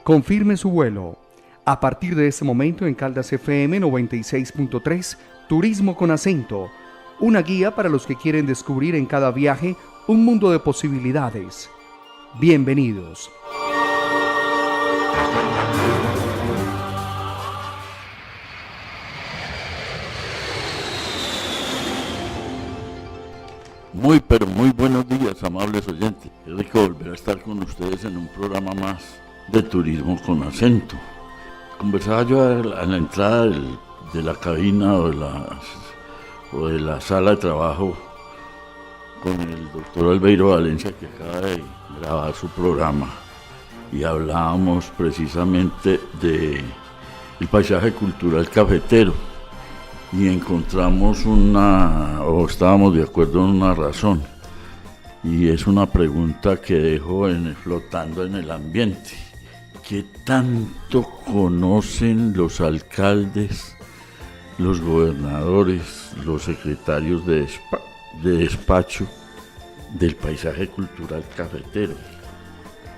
Confirme su vuelo. A partir de este momento en Caldas FM 96.3, Turismo con Acento, una guía para los que quieren descubrir en cada viaje un mundo de posibilidades. Bienvenidos. Pero muy buenos días, amables oyentes. Es rico volver a estar con ustedes en un programa más de Turismo con Acento. Conversaba yo a la entrada de la cabina o de la sala de trabajo con el doctor Albeiro Valencia, que acaba de grabar su programa, y hablábamos precisamente del paisaje cultural cafetero. Y encontramos estábamos de acuerdo en una razón, y es una pregunta que dejo flotando en el ambiente. ¿Qué tanto conocen los alcaldes, los gobernadores, los secretarios de despacho del paisaje cultural cafetero?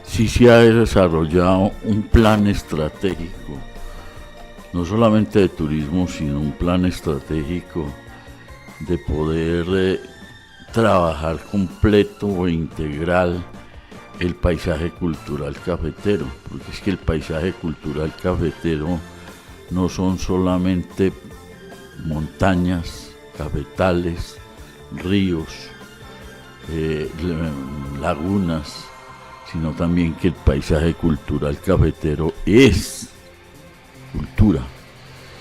Sí se ha desarrollado un plan estratégico, no solamente de turismo, sino un plan estratégico de poder trabajar completo e integral el paisaje cultural cafetero, porque es que el paisaje cultural cafetero no son solamente montañas, cafetales, ríos, lagunas, sino también que el paisaje cultural cafetero es cultura,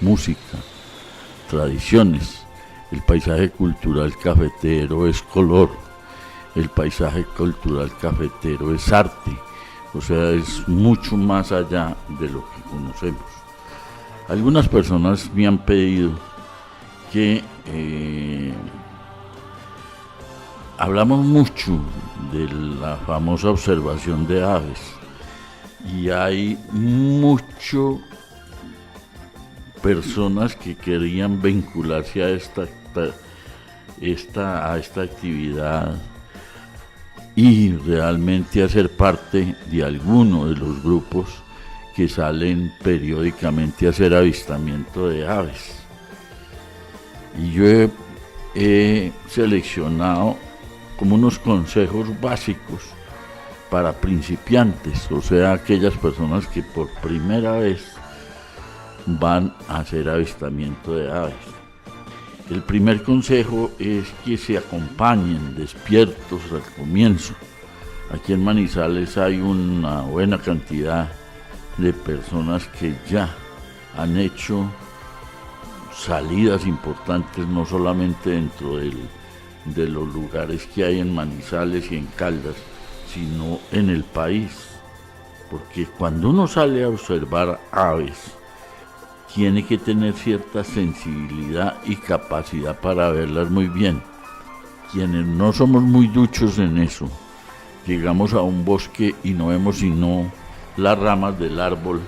música, tradiciones. El paisaje cultural cafetero es color, el paisaje cultural cafetero es arte, o sea, es mucho más allá de lo que conocemos. Algunas personas me han pedido que hablamos mucho de la famosa observación de aves, y hay mucho personas que querían vincularse a esta actividad y realmente hacer parte de alguno de los grupos que salen periódicamente a hacer avistamiento de aves. Y yo he seleccionado como unos consejos básicos para principiantes, o sea, aquellas personas que por primera vez van a hacer avistamiento de aves. El primer consejo es que se acompañen despiertos al comienzo. Aquí en Manizales hay una buena cantidad de personas que ya han hecho salidas importantes, no solamente dentro de los lugares que hay en Manizales y en Caldas, sino en el país. Porque cuando uno sale a observar aves, tiene que tener cierta sensibilidad y capacidad para verlas muy bien. Quienes no somos muy duchos en eso, llegamos a un bosque y no vemos sino las ramas del árbol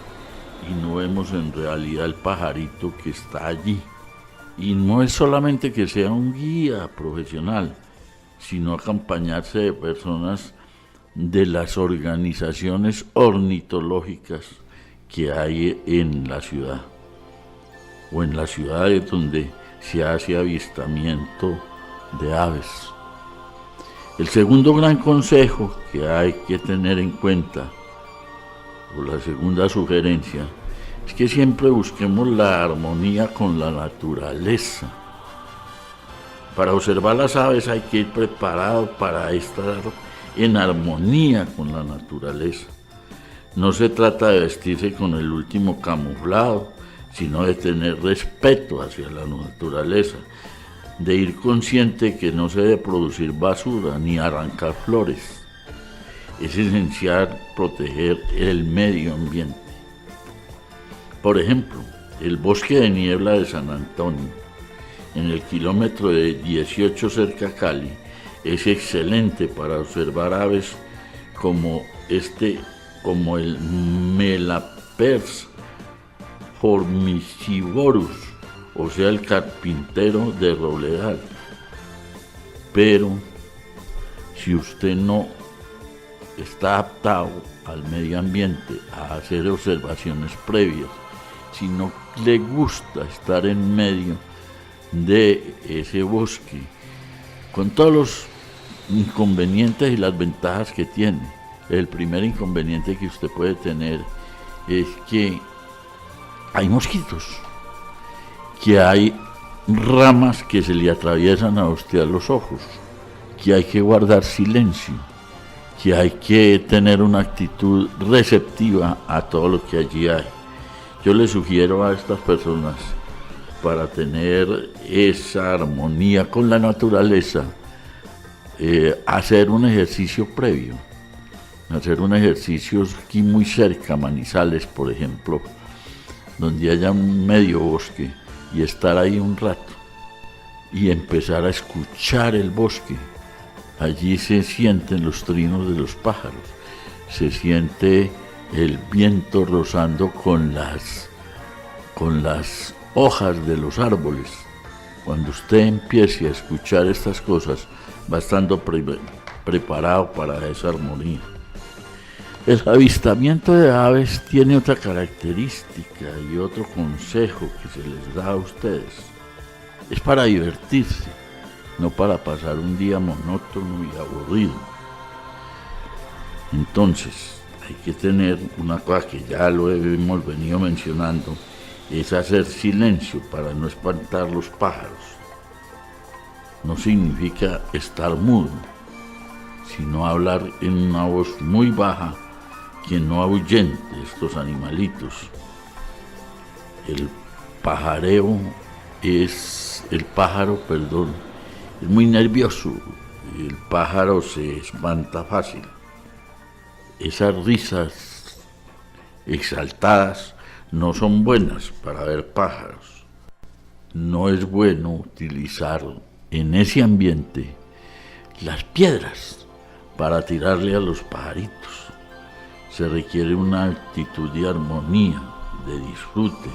y no vemos en realidad el pajarito que está allí. Y no es solamente que sea un guía profesional, sino acompañarse de personas de las organizaciones ornitológicas que hay en la ciudad, o en las ciudades donde se hace avistamiento de aves. El segundo gran consejo que hay que tener en cuenta, o la segunda sugerencia, es que siempre busquemos la armonía con la naturaleza. Para observar las aves hay que ir preparado para estar en armonía con la naturaleza. No se trata de vestirse con el último camuflado, sino de tener respeto hacia la naturaleza, de ir consciente que no se debe producir basura ni arrancar flores. Es esencial proteger el medio ambiente. Por ejemplo, el bosque de niebla de San Antonio, en el kilómetro de 18 cerca a Cali, es excelente para observar aves como el Melapers formicivorus, o sea, el carpintero de Robledal. Pero si usted no está adaptado al medio ambiente, a hacer observaciones previas, si no le gusta estar en medio de ese bosque, con todos los inconvenientes y las ventajas que tiene. El primer inconveniente que usted puede tener es que hay mosquitos, que hay ramas que se le atraviesan a usted a los ojos, que hay que guardar silencio, que hay que tener una actitud receptiva a todo lo que allí hay. Yo le sugiero a estas personas, para tener esa armonía con la naturaleza, hacer un ejercicio previo, hacer un ejercicio aquí muy cerca, Manizales, por ejemplo, donde haya un medio bosque, y estar ahí un rato y empezar a escuchar el bosque. Allí se sienten los trinos de los pájaros, se siente el viento rozando con las hojas de los árboles. Cuando usted empiece a escuchar estas cosas, va estando preparado para esa armonía. El avistamiento de aves tiene otra característica y otro consejo que se les da a ustedes. Es para divertirse, no para pasar un día monótono y aburrido. Entonces, hay que tener una cosa que ya lo hemos venido mencionando, es hacer silencio para no espantar los pájaros. No significa estar mudo, sino hablar en una voz muy baja que no ahuyente estos animalitos. El pájaro es muy nervioso, el pájaro se espanta fácil. Esas risas exaltadas no son buenas para ver pájaros. No es bueno utilizar en ese ambiente las piedras para tirarle a los pajaritos. Se requiere una actitud de armonía, de disfrute,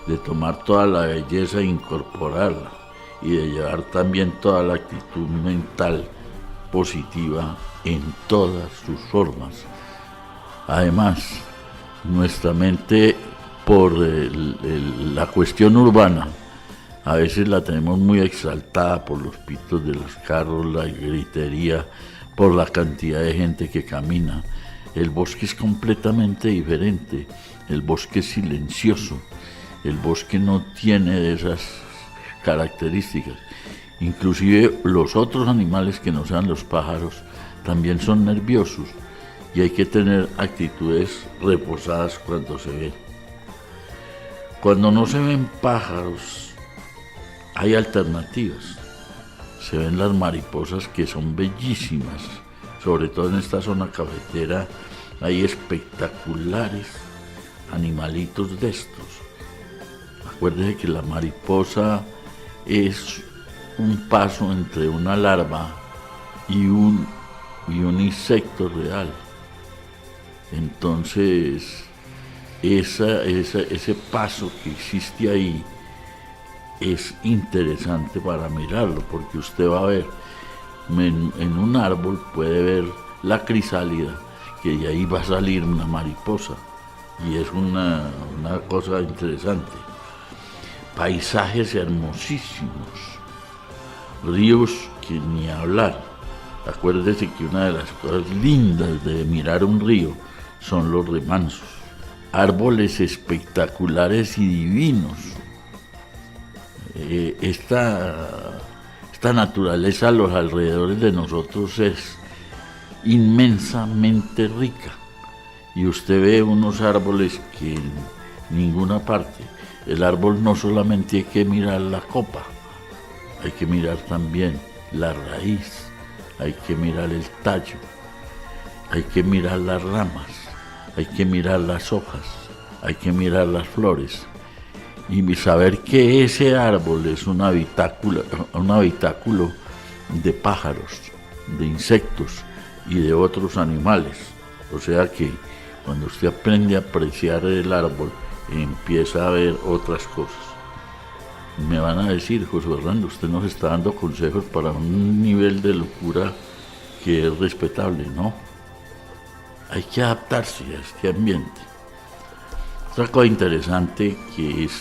de tomar toda la belleza e incorporarla, y de llevar también toda la actitud mental positiva en todas sus formas. Además, nuestra mente, por la cuestión urbana, a veces la tenemos muy exaltada por los pitos de los carros, la gritería, por la cantidad de gente que camina. El bosque es completamente diferente, el bosque es silencioso, el bosque no tiene de esas características. Inclusive los otros animales que no sean los pájaros también son nerviosos, y hay que tener actitudes reposadas cuando se ven. Cuando no se ven pájaros, hay alternativas. Se ven las mariposas, que son bellísimas, sobre todo en esta zona cafetera. Hay espectaculares animalitos de estos. Acuérdese que la mariposa es un paso entre una larva y un insecto real. Entonces, ese paso que existe ahí es interesante para mirarlo, porque usted va a ver, en un árbol puede ver la crisálida, que de ahí va a salir una mariposa, y es una cosa interesante. Paisajes hermosísimos, ríos que ni hablar. Acuérdese que una de las cosas lindas de mirar un río son los remansos, árboles espectaculares y divinos. Esta naturaleza a los alrededores de nosotros es inmensamente rica, y usted ve unos árboles que en ninguna parte. El árbol no solamente hay que mirar la copa, hay que mirar también la raíz, hay que mirar el tallo, hay que mirar las ramas, hay que mirar las hojas, hay que mirar las flores, y saber que ese árbol es un habitáculo de pájaros, de insectos y de otros animales. O sea que cuando usted aprende a apreciar el árbol, empieza a ver otras cosas. Me van a decir: José Fernando, usted nos está dando consejos para un nivel de locura que es respetable. No, hay que adaptarse a este ambiente. Otra cosa interesante que es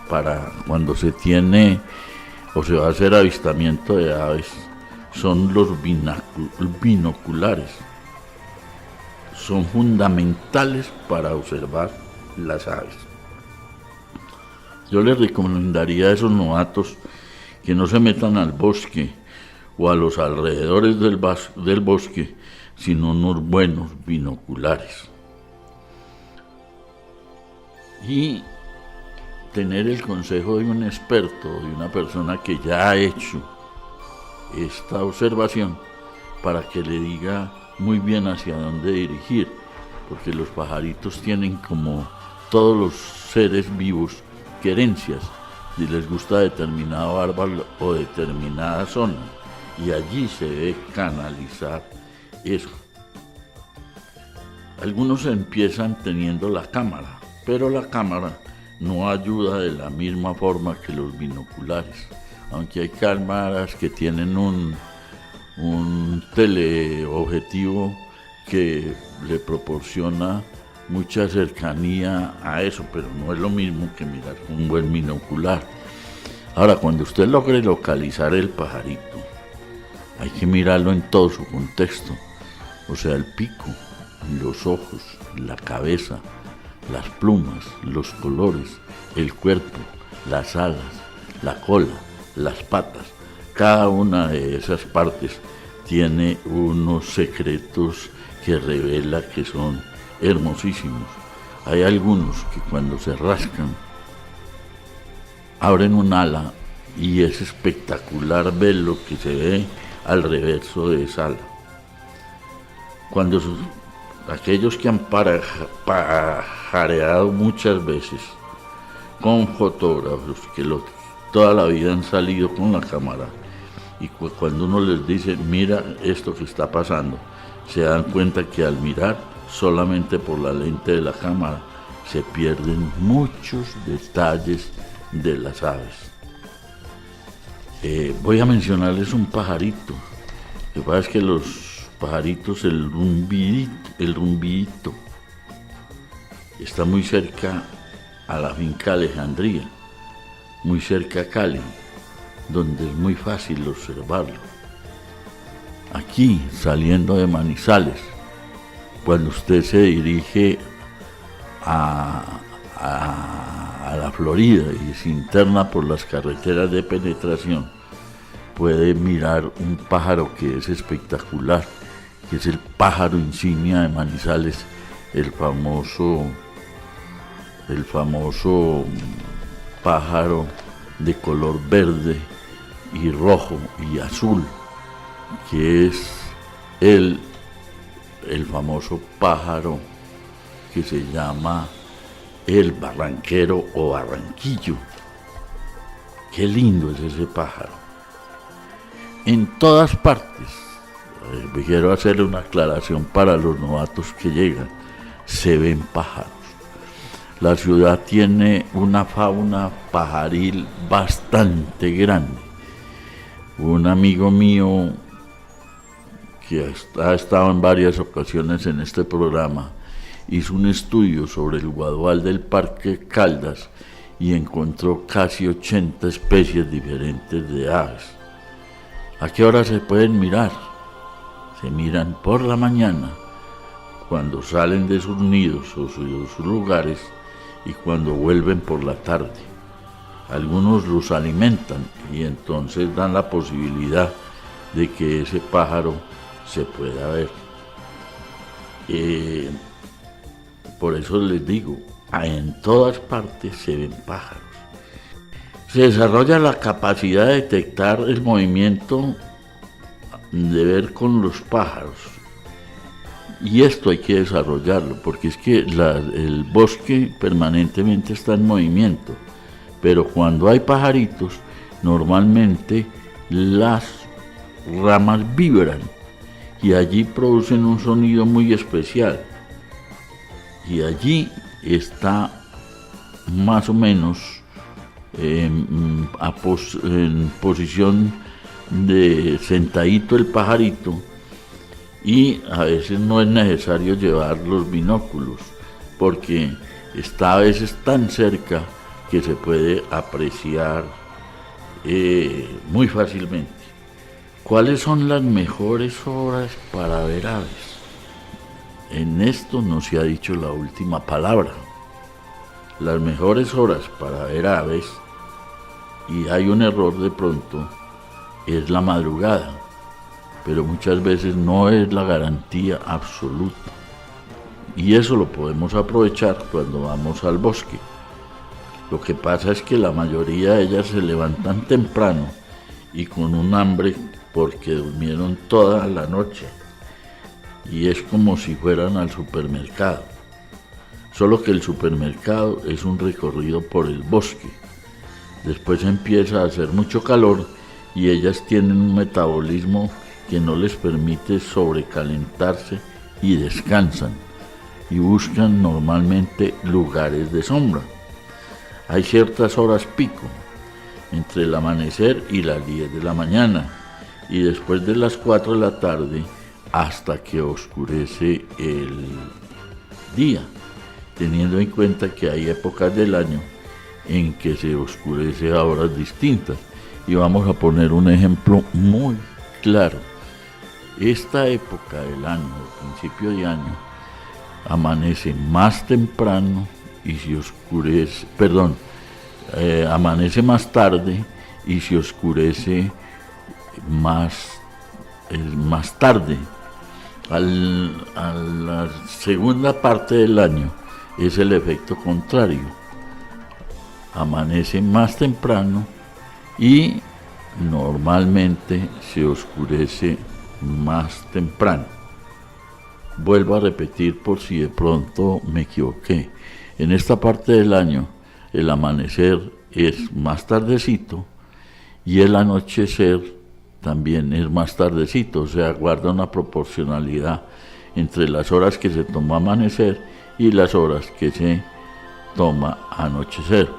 para cuando se tiene o se va a hacer avistamiento de aves son los binoculares. Son fundamentales para observar las aves. Yo les recomendaría a esos novatos que no se metan al bosque o a los alrededores del bosque, sino unos buenos binoculares. Y tener el consejo de un experto, de una persona que ya ha hecho esta observación, para que le diga muy bien hacia dónde dirigir, porque los pajaritos tienen, como todos los seres vivos, querencias, si les gusta determinado árbol o determinada zona, y allí se debe canalizar eso. Algunos empiezan teniendo la cámara, pero la cámara no ayuda de la misma forma que los binoculares, aunque hay cámaras que tienen un teleobjetivo que le proporciona mucha cercanía a eso, pero no es lo mismo que mirar con un buen binocular. Ahora, cuando usted logre localizar el pajarito, hay que mirarlo en todo su contexto, o sea, el pico, los ojos, la cabeza, las plumas, los colores, el cuerpo, las alas, la cola, las patas. Cada una de esas partes tiene unos secretos que revela que son hermosísimos. Hay algunos que cuando se rascan abren un ala y es espectacular ver lo que se ve al reverso de esa ala. Cuando aquellos que han pajareado muchas veces con fotógrafos que toda la vida han salido con la cámara, y cuando uno les dice mira esto que está pasando, se dan cuenta que al mirar solamente por la lente de la cámara se pierden muchos detalles de las aves. Voy a mencionarles un pajarito. Lo que pasa es que los pajaritos, el rumbidito, está muy cerca a la finca Alejandría, muy cerca a Cali, donde es muy fácil observarlo. Aquí, saliendo de Manizales, cuando usted se dirige a la Florida y se interna por las carreteras de penetración, puede mirar un pájaro que es espectacular, que es el pájaro insignia de Manizales, el famoso pájaro de color verde y rojo y azul, que es el famoso pájaro que se llama el barranquero o barranquillo. Qué lindo es ese pájaro. En todas partes, quiero hacerle una aclaración para los novatos que llegan, se ven pájaros. La ciudad tiene una fauna pajaril bastante grande. Un amigo mío que ha estado en varias ocasiones en este programa hizo un estudio sobre el guadual del Parque Caldas y encontró casi 80 especies diferentes de aves. ¿A qué hora se pueden mirar? Se miran por la mañana, cuando salen de sus nidos o sus lugares, y cuando vuelven por la tarde. Algunos los alimentan y entonces dan la posibilidad de que ese pájaro se pueda ver. Por eso les digo, en todas partes se ven pájaros. Se desarrolla la capacidad de detectar el movimiento, de ver con los pájaros. Y esto hay que desarrollarlo, porque es que el bosque permanentemente está en movimiento, pero cuando hay pajaritos, normalmente las ramas vibran y allí producen un sonido muy especial. Y allí está más o menos en posición de sentadito el pajarito, y a veces no es necesario llevar los binóculos porque está a veces tan cerca que se puede apreciar muy fácilmente. ¿Cuáles son las mejores horas para ver aves? En esto no se ha dicho la última palabra. Las mejores horas para ver aves, y hay un error de pronto, es la madrugada, pero muchas veces no es la garantía absoluta. Y eso lo podemos aprovechar cuando vamos al bosque. Lo que pasa es que la mayoría de ellas se levantan temprano y con un hambre porque durmieron toda la noche. Y es como si fueran al supermercado. Solo que el supermercado es un recorrido por el bosque. Después empieza a hacer mucho calor y ellas tienen un metabolismo que no les permite sobrecalentarse y descansan y buscan normalmente lugares de sombra. Hay ciertas horas pico entre el amanecer y las 10 de la mañana y después de las 4 de la tarde hasta que oscurece el día, teniendo en cuenta que hay épocas del año en que se oscurece a horas distintas. Y vamos a poner un ejemplo muy claro. Esta época del año, el principio de año, amanece más temprano y se oscurece, amanece más tarde y se oscurece más tarde. A la segunda parte del año es el efecto contrario. Amanece más temprano y normalmente se oscurece más temprano. Vuelvo a repetir por si de pronto me equivoqué. En esta parte del año el amanecer es más tardecito y el anochecer también es más tardecito, o sea, guarda una proporcionalidad entre las horas que se toma amanecer y las horas que se toma anochecer.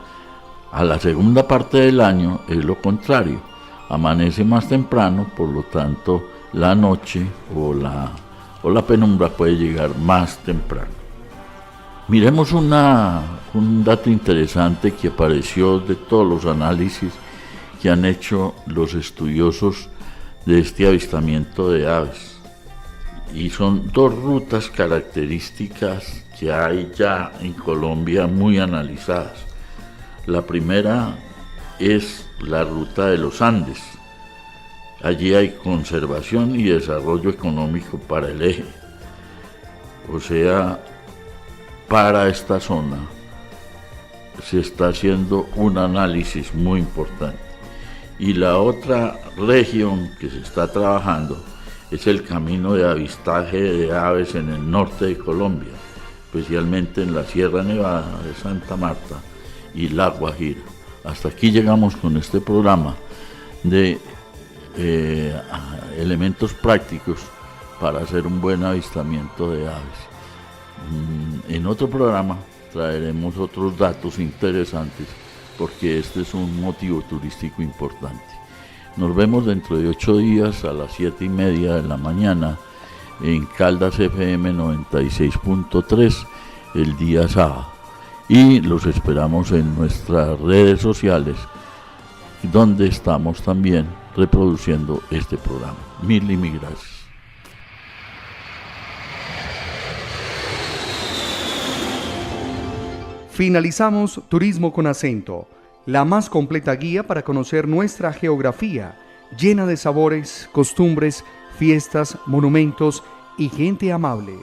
A la segunda parte del año es lo contrario, amanece más temprano, por lo tanto la noche o la penumbra puede llegar más temprano. Miremos un dato interesante que apareció de todos los análisis que han hecho los estudiosos de este avistamiento de aves. Y son dos rutas características que hay ya en Colombia muy analizadas. La primera es la ruta de los Andes. Allí hay conservación y desarrollo económico para el eje. O sea, para esta zona se está haciendo un análisis muy importante. Y la otra región que se está trabajando es el camino de avistaje de aves en el norte de Colombia, especialmente en la Sierra Nevada de Santa Marta y La Guajira. Hasta aquí llegamos con este programa de elementos prácticos para hacer un buen avistamiento de aves. En otro programa traeremos otros datos interesantes porque este es un motivo turístico importante. Nos vemos dentro de 8 días a las 7:30 de la mañana en Caldas FM 96.3 el día sábado. Y los esperamos en nuestras redes sociales, donde estamos también reproduciendo este programa. Mil gracias. Finalizamos Turismo con Acento, la más completa guía para conocer nuestra geografía, llena de sabores, costumbres, fiestas, monumentos y gente amable.